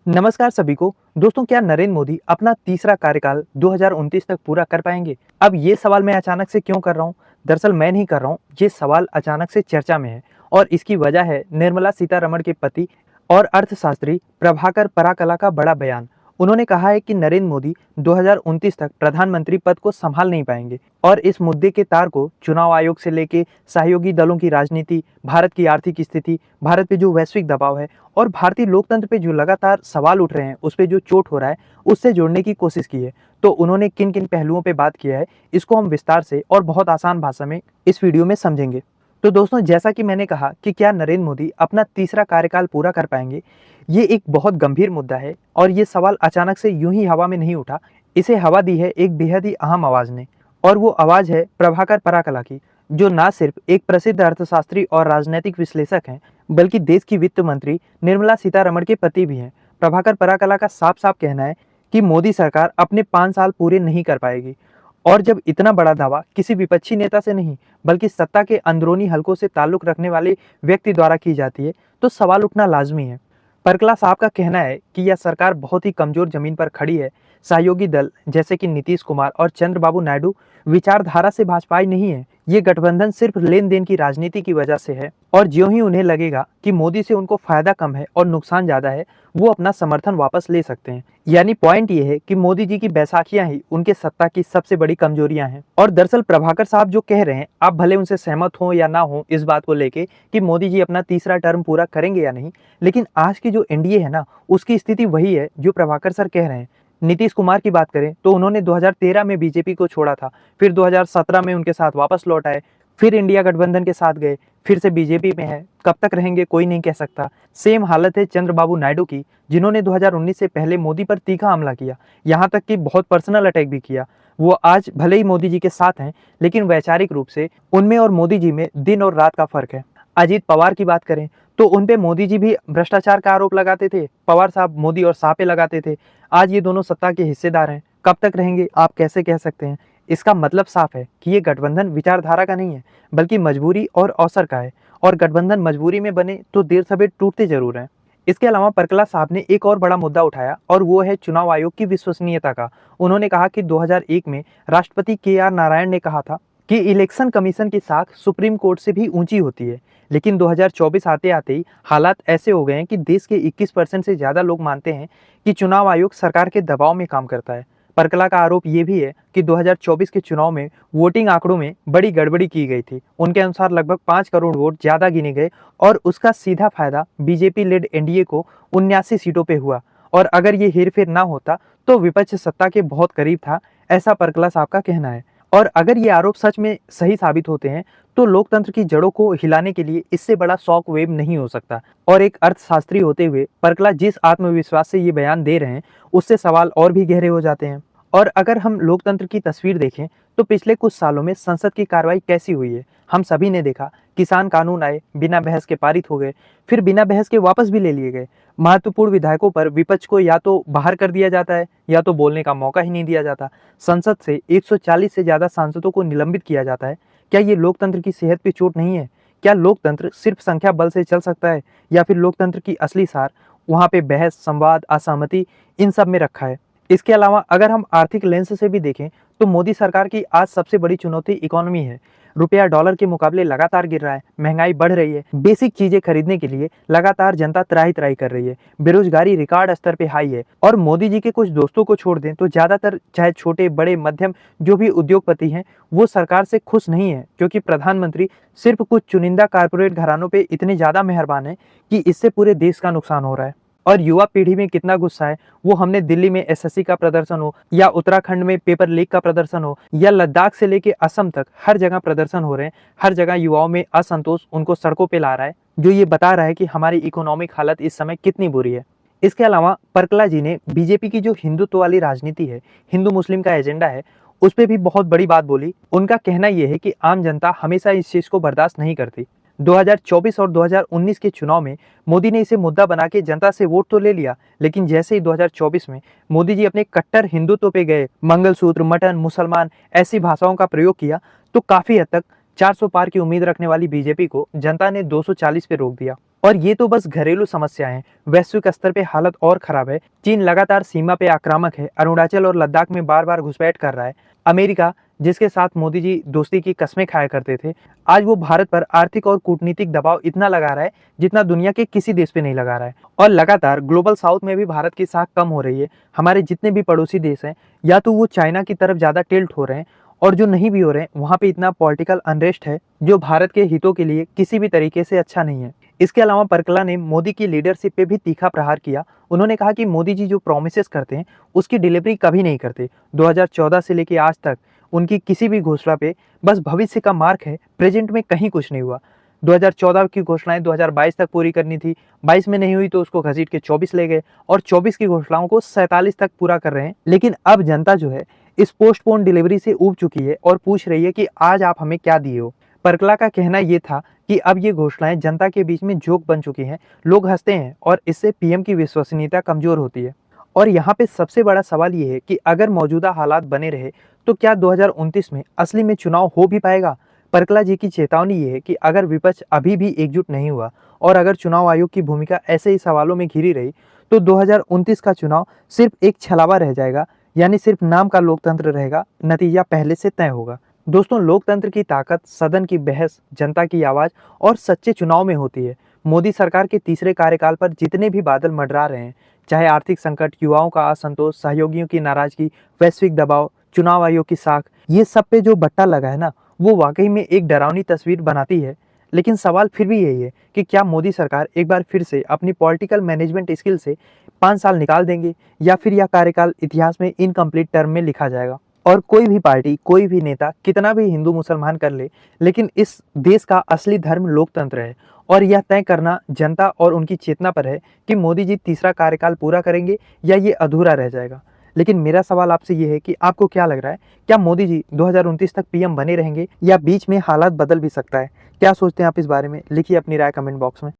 नमस्कार सभी को। दोस्तों, क्या नरेंद्र मोदी अपना तीसरा कार्यकाल 2029 तक पूरा कर पाएंगे? अब ये सवाल मैं अचानक से क्यों कर रहा हूँ? दरअसल मैं नहीं कर रहा हूँ, ये सवाल अचानक से चर्चा में है और इसकी वजह है निर्मला सीतारमण के पति और अर्थशास्त्री प्रभाकर पराकला का बड़ा बयान। उन्होंने कहा है कि नरेंद्र मोदी 2029 तक प्रधानमंत्री पद को संभाल नहीं पाएंगे और इस मुद्दे के तार को चुनाव आयोग से लेके सहयोगी दलों की राजनीति, भारत की आर्थिक स्थिति, भारत पे जो वैश्विक दबाव है और भारतीय लोकतंत्र पे जो लगातार सवाल उठ रहे हैं, उस पे जो चोट हो रहा है, उससे जोड़ने की कोशिश की है। तो उन्होंने किन किन पहलुओं पे बात किया है, इसको हम विस्तार से और बहुत आसान भाषा में इस वीडियो में समझेंगे। तो दोस्तों, जैसा कि मैंने कहा कि क्या नरेंद्र मोदी अपना तीसरा कार्यकाल पूरा कर पाएंगे, ये एक बहुत गंभीर मुद्दा है और ये सवाल अचानक से यूं ही हवा में नहीं उठा। इसे हवा दी है एक बेहद ही अहम आवाज ने, और वो आवाज है प्रभाकर पराकला की, जो ना सिर्फ एक प्रसिद्ध अर्थशास्त्री और राजनीतिक विश्लेषक हैं, बल्कि देश की वित्त मंत्री निर्मला सीतारमण के पति भी हैं। प्रभाकर पराकला का साफ साफ कहना है कि मोदी सरकार अपने 5 साल पूरे नहीं कर पाएगी, और जब इतना बड़ा दावा किसी विपक्षी नेता से नहीं बल्कि सत्ता के अंदरूनी हलकों से ताल्लुक रखने वाले व्यक्ति द्वारा की जाती है, तो सवाल उठना लाजमी है। परकला साहब का कहना है कि यह सरकार बहुत ही कमजोर जमीन पर खड़ी है। सहयोगी दल जैसे कि नीतीश कुमार और चंद्रबाबू नायडू विचारधारा से भाजपाई नहीं है। ये गठबंधन सिर्फ लेन देन की राजनीति की वजह से है, और ज्यों ही उन्हें लगेगा कि मोदी से उनको फायदा कम है और नुकसान ज्यादा है, वो अपना समर्थन वापस ले सकते हैं। यानी पॉइंट ये है कि मोदी जी की बैसाखियां ही उनके सत्ता की सबसे बड़ी कमजोरियां हैं। और दरअसल प्रभाकर साहब जो कह रहे हैं, आप भले उनसे सहमत हो या ना हो इस बात को लेके कि मोदी जी अपना तीसरा टर्म पूरा करेंगे या नहीं, लेकिन आज की जो एनडीए है ना, उसकी स्थिति वही है जो प्रभाकर सर कह रहे हैं। नीतीश कुमार की बात करें तो उन्होंने 2013 में बीजेपी को छोड़ा था, फिर 2017 में उनके साथ वापस लौट आए, फिर इंडिया गठबंधन के साथ गए, फिर से बीजेपी में है। कब तक रहेंगे कोई नहीं कह सकता। सेम हालत है चंद्रबाबू नायडू की, जिन्होंने 2019 से पहले मोदी पर तीखा हमला किया, यहाँ तक कि बहुत पर्सनल अटैक भी किया। वो आज भले ही मोदी जी के साथ हैं, लेकिन वैचारिक रूप से उनमें और मोदी जी में दिन और रात का फर्क है। अजीत पवार की बात करें तो उन पे मोदी जी भी भ्रष्टाचार का आरोप लगाते थे, पवार साहब मोदी और शाह पे लगाते थे। आज ये दोनों सत्ता के हिस्सेदार हैं, कब तक रहेंगे आप कैसे कह सकते हैं? इसका मतलब साफ है कि ये गठबंधन विचारधारा का नहीं है, बल्कि मजबूरी और अवसर का है, और गठबंधन मजबूरी में बने तो देर सवेर टूटते जरूर हैं। इसके अलावा परकला साहब ने एक और बड़ा मुद्दा उठाया, और वो है चुनाव आयोग की विश्वसनीयता का। उन्होंने कहा कि 2001 में राष्ट्रपति के आर नारायण ने कहा था कि इलेक्शन कमीशन की साख सुप्रीम कोर्ट से भी ऊंची होती है, लेकिन 2024 आते आते ही हालात ऐसे हो गए हैं कि देश के 21% से ज़्यादा लोग मानते हैं कि चुनाव आयोग सरकार के दबाव में काम करता है। परकला का आरोप ये भी है कि 2024 के चुनाव में वोटिंग आंकड़ों में बड़ी गड़बड़ी की गई थी। उनके अनुसार लगभग 5 करोड़ वोट ज़्यादा गिने गए, और उसका सीधा फायदा बीजेपी लेड एनडीए को 79 सीटों पे हुआ, और अगर ये हेरफेर ना होता तो विपक्ष सत्ता के बहुत करीब था, ऐसा परकला साहब का कहना है। और अगर ये आरोप सच में सही साबित होते हैं, तो लोकतंत्र की जड़ों को हिलाने के लिए इससे बड़ा शॉक वेव नहीं हो सकता। और एक अर्थशास्त्री होते हुए परकला जिस आत्मविश्वास से ये बयान दे रहे हैं, उससे सवाल और भी गहरे हो जाते हैं। और अगर हम लोकतंत्र की तस्वीर देखें तो पिछले कुछ सालों में संसद की कार्रवाई कैसी हुई है, हम सभी ने देखा। किसान कानून आए, बिना बहस के पारित हो गए, फिर बिना बहस के वापस भी ले लिए गए। महत्वपूर्ण विधायकों पर विपक्ष को या तो बाहर कर दिया जाता है, या तो बोलने का मौका ही नहीं दिया जाता। संसद से 140 से ज्यादा सांसदों को निलंबित किया जाता है। क्या ये लोकतंत्र की सेहत पे चोट नहीं है? क्या लोकतंत्र सिर्फ संख्या बल से चल सकता है, या फिर लोकतंत्र की असली सार वहाँ पे बहस, संवाद, असहमति, इन सब में रखा है? इसके अलावा अगर हम आर्थिक लेंस से भी देखें तो मोदी सरकार की आज सबसे बड़ी चुनौती इकोनॉमी है। रुपया डॉलर के मुकाबले लगातार गिर रहा है, महंगाई बढ़ रही है, बेसिक चीजें खरीदने के लिए लगातार जनता त्राही त्राही कर रही है, बेरोजगारी रिकॉर्ड स्तर पे हाई है। और मोदी जी के कुछ दोस्तों को छोड़ दें तो ज्यादातर चाहे छोटे बड़े मध्यम जो भी उद्योगपति हैं, वो सरकार से खुश नहीं है, क्योंकि प्रधानमंत्री सिर्फ कुछ चुनिंदा कारपोरेट घरानों पे इतने ज्यादा मेहरबान है कि इससे पूरे देश का नुकसान हो रहा है। और युवा पीढ़ी में कितना गुस्सा है, वो हमने दिल्ली में एसएससी का प्रदर्शन हो, या उत्तराखंड में पेपर लीक का प्रदर्शन हो, या लद्दाख से लेके असम तक हर जगह प्रदर्शन हो रहे हैं। हर जगह युवाओं में असंतोष उनको सड़कों पे ला रहा है, जो ये बता रहा है कि हमारी इकोनॉमिक हालत इस समय कितनी बुरी है। इसके अलावा परकला जी ने बीजेपी की जो हिंदुत्व वाली राजनीति है, हिंदू मुस्लिम का एजेंडा है, उस पर भी बहुत बड़ी बात बोली। उनका कहना यह है कि आम जनता हमेशा इस चीज को बर्दाश्त नहीं करती। 2024 और 2019 के चुनाव में मोदी ने इसे मुद्दा बना के जनता से वोट तो ले लिया, लेकिन जैसे ही 2024 में मोदी जी अपने कट्टर हिंदुत्व पे गए, मंगलसूत्र, मटन, मुसलमान ऐसी भाषाओं का प्रयोग किया, तो काफी हद तक 400 पार की उम्मीद रखने वाली बीजेपी को जनता ने 240 पे रोक दिया। और ये तो बस घरेलू समस्याएं हैं, वैश्विक स्तर पे हालत और खराब है। चीन लगातार सीमा पे आक्रामक है, अरुणाचल और लद्दाख में बार बार घुसपैठ कर रहा है। अमेरिका, जिसके साथ मोदी जी दोस्ती की कस्में खाया करते थे, आज वो भारत पर आर्थिक और कूटनीतिक दबाव इतना लगा रहा है जितना दुनिया के किसी देश पे नहीं लगा रहा है। और लगातार ग्लोबल साउथ में भी भारत की साख कम हो रही है। हमारे जितने भी पड़ोसी देश हैं, या तो वो चाइना की तरफ ज्यादा टिल्ट हो रहे हैं, और जो नहीं भी हो रहे हैं वहां पे इतना पॉलिटिकल अनरेस्ट है जो भारत के हितों के लिए किसी भी तरीके से अच्छा नहीं है। इसके अलावा परकला ने मोदी की लीडरशिप पे भी तीखा प्रहार किया। उन्होंने कहा कि मोदी जी जो प्रोमिसेस करते हैं उसकी डिलीवरी कभी नहीं करते। 2014 से लेके आज तक उनकी किसी भी घोषणा पे बस भविष्य का मार्क है, प्रेजेंट में कहीं कुछ नहीं हुआ। 2014 की घोषणाएं 2022 तक पूरी करनी थी, 22 में नहीं हुई तो उसको घसीट के 24 ले गए, और 24 की घोषणाओं को 47 तक पूरा कर रहे हैं। लेकिन अब जनता जो है इस पोस्टपोन डिलीवरी से ऊब चुकी है और पूछ रही है कि आज आप हमें क्या दिए हो। परकला का कहना ये था कि अब ये घोषणाएं जनता के बीच में जोक बन चुकी हैं, लोग हंसते हैं और इससे पीएम की विश्वसनीयता कमजोर होती है। और यहाँ पे सबसे बड़ा सवाल ये है कि अगर मौजूदा हालात बने रहे तो क्या 2029 में असली में चुनाव हो भी पाएगा। परकला जी की चेतावनी ये है कि अगर विपक्ष अभी भी एकजुट नहीं हुआ और अगर चुनाव आयोग की भूमिका ऐसे ही सवालों में घिरी रही तो 2029 का चुनाव सिर्फ एक छलावा रह जाएगा, यानी सिर्फ नाम का लोकतंत्र रहेगा, नतीजा पहले से तय होगा। दोस्तों, लोकतंत्र की ताकत सदन की बहस, जनता की आवाज और सच्चे चुनाव में होती है। मोदी सरकार के तीसरे कार्यकाल पर जितने भी बादल मंडरा रहे हैं, चाहे आर्थिक संकट, युवाओं का असंतोष, सहयोगियों की नाराजगी, वैश्विक दबाव, चुनाव आयोग की साख, ये सब पे जो बट्टा लगा है ना, वो वाकई में एक डरावनी तस्वीर बनाती है। लेकिन सवाल फिर भी यही है कि क्या मोदी सरकार एक बार फिर से अपनी पॉलिटिकल मैनेजमेंट स्किल से 5 साल निकाल देंगे, या फिर यह कार्यकाल इतिहास में इनकम्प्लीट टर्म में लिखा जाएगा। और कोई भी पार्टी, कोई भी नेता कितना भी हिंदू मुसलमान कर ले, लेकिन इस देश का असली धर्म लोकतंत्र है, और यह तय करना जनता और उनकी चेतना पर है कि मोदी जी तीसरा कार्यकाल पूरा करेंगे या ये अधूरा रह जाएगा। लेकिन मेरा सवाल आपसे ये है कि आपको क्या लग रहा है, क्या मोदी जी 2029 तक पीएम बने रहेंगे या बीच में हालात बदल भी सकता है? क्या सोचते हैं आप इस बारे में? लिखिए अपनी राय कमेंट बॉक्स में।